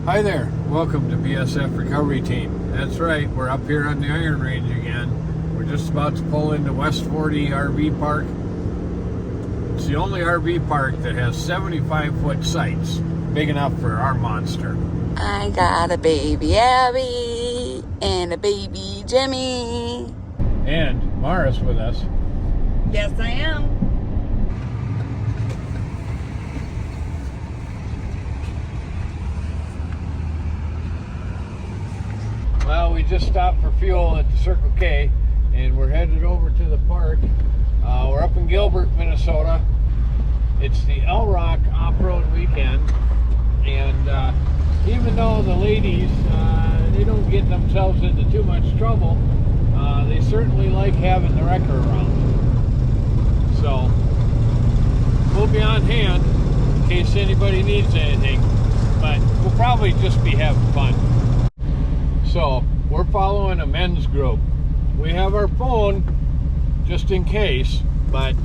Hi there, welcome to BSF Recovery Team. That's right, we're up here on the Iron Range again. We're just about to pull into West 40 RV Park. It's the only RV park that has 75-foot sights, big enough for our monster. I got a baby Abby and a baby Jimmy. And Mara's with us. Yes, I am. Well, we just stopped for fuel at the Circle K, and we're headed over to the park. We're up in Gilbert, Minnesota. It's the El Rock off-road weekend, and even though the ladies, they don't get themselves into too much trouble, they certainly like having the wrecker around. So, we'll be on hand in case anybody needs anything, but we'll probably just be having fun. So, we're following a men's group. We have our phone just in case, but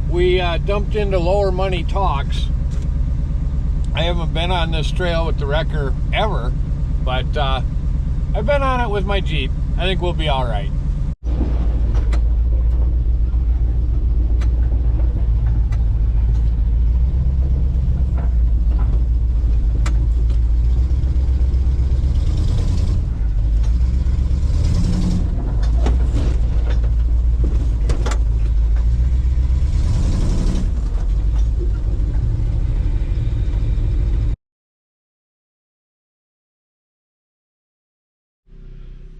we dumped into Lower Money Talks. I haven't been on this trail with the wrecker ever, but I've been on it with my Jeep. I think we'll be all right.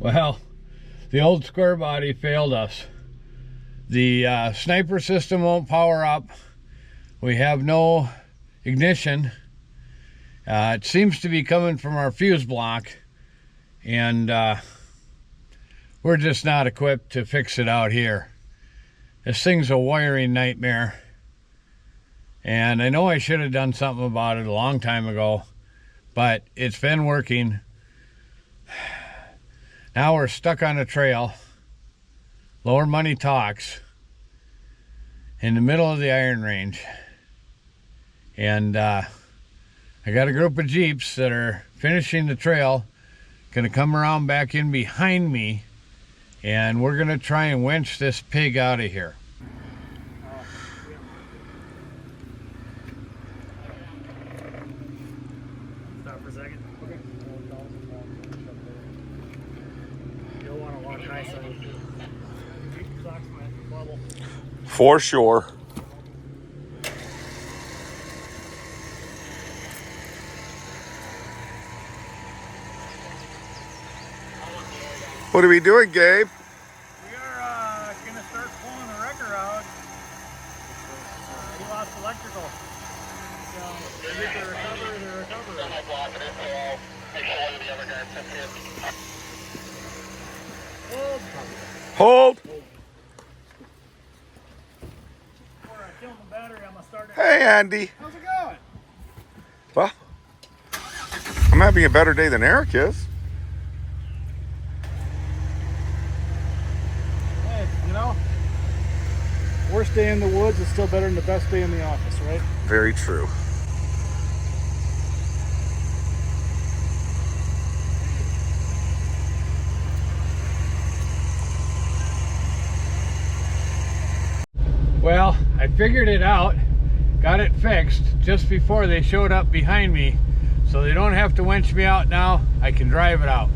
Well, the old square body failed us. The sniper system won't power up. We have no ignition. It seems to be coming from our fuse block, and we're just not equipped to fix it out here. This thing's a wiring nightmare, and I know I should have done something about it a long time ago, but it's been working. Now we're stuck on a trail, Lower Money Talks, in the middle of the Iron Range. And I got a group of Jeeps that are finishing the trail, gonna come around back in behind me, and we're gonna try and winch this pig out of here. Stop for a second. Okay. You'll want to walk high side. Clock's my bubble. For sure. What are we doing, Gabe? We are going to start pulling the wrecker out. He lost electrical. So, they get the recovery. Hold. Before I kill the battery, I'm going to start it. Hey, Andy. How's it going? Well, I'm having a better day than Eric is. Hey, you know, worst day in the woods is still better than the best day in the office, right? Very true. Well, I figured it out, got it fixed just before they showed up behind me, so they don't have to winch me out now. I can drive it out.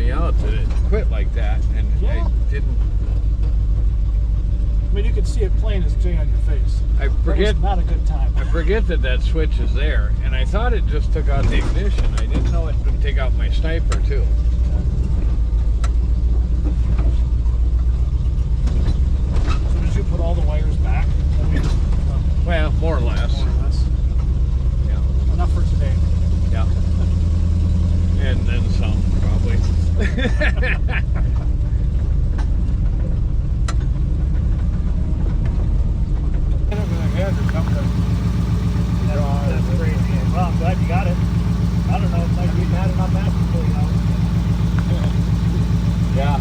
me out that it quit like that, and Yeah. I didn't. I mean, you could see it plain as day on your face. I forget. That was not a good time. I forget that switch is there, and I thought it just took out the ignition. I didn't know it would take out my sniper too. So did you put all the wires back? I mean, Well, more or less. more or less. Yeah. Enough for today. Yeah. And then some, probably. That's crazy. Well, I'm glad you got it. I don't know if I'd be mad enough after pull you out. Yeah.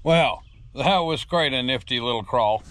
Well, that was quite a nifty little crawl.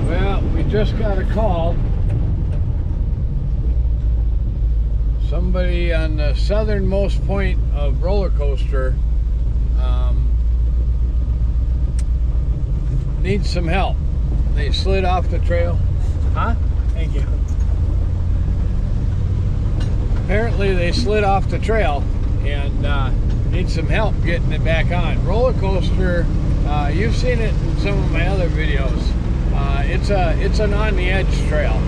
Well, we just got a call. Somebody on the southernmost point of roller coaster needs some help. They slid off the trail. Huh? Thank you. Apparently they slid off the trail and need some help getting it back on. Roller coaster, you've seen it in some of my other videos. It's an on the edge trail.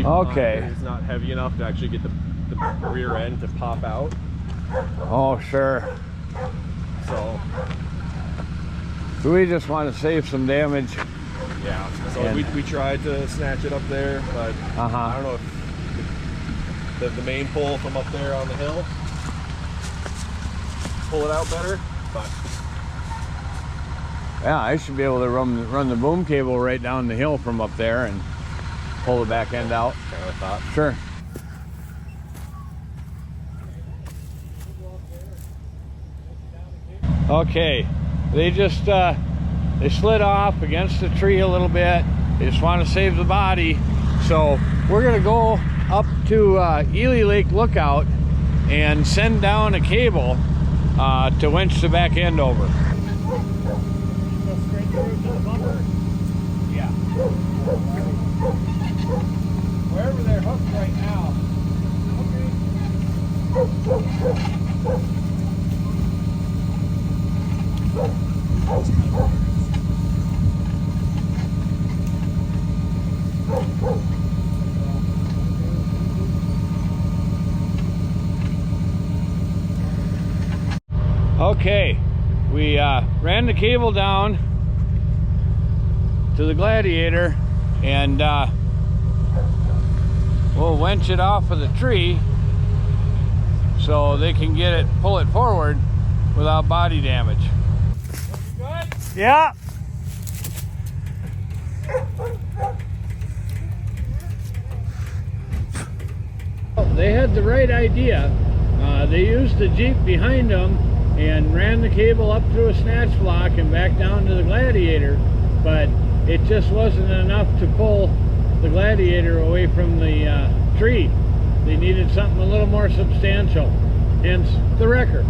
Okay. It's not heavy enough to actually get the rear end to pop out. Oh, sure. So we just want to save some damage. yeah, so we tried to snatch it up there, but I don't know if the main pull from up there on the hill pull it out better, but yeah, I should be able to run the boom cable right down the hill from up there and pull the back end out. kind of thought. Sure. Okay, they just they slid off against the tree a little bit. They just want to save the body, so we're gonna go up to Ely Lake Lookout and send down a cable to winch the back end over. Go straight through to the bumper. Yeah. Wherever they're hooked right now. Okay, we ran the cable down to the Gladiator, and we'll winch it off of the tree so they can pull it forward without body damage. Good? Yeah. They had the right idea. They used the Jeep behind them and ran the cable up through a snatch block and back down to the Gladiator, but it just wasn't enough to pull the Gladiator away from the tree. They needed something a little more substantial, hence the wrecker.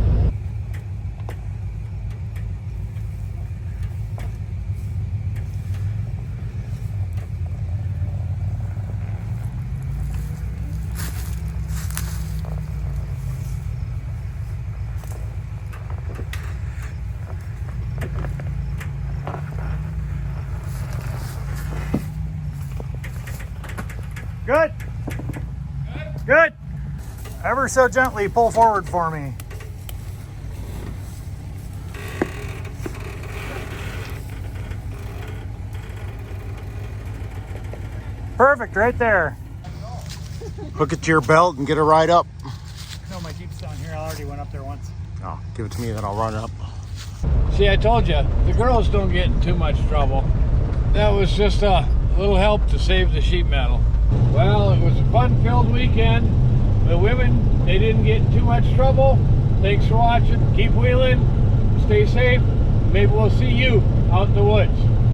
Good. Good. Ever so gently pull forward for me. Perfect, right there. Hook it to your belt and get it right up. No, my Jeep's down here. I already went up there once. Oh, give it to me, then I'll run it up. See, I told you, the girls don't get in too much trouble. That was just a little help to save the sheet metal. Well, it was a fun-filled weekend. The women, they didn't get in too much trouble. Thanks for watching. Keep wheeling. Stay safe. Maybe we'll see you out in the woods.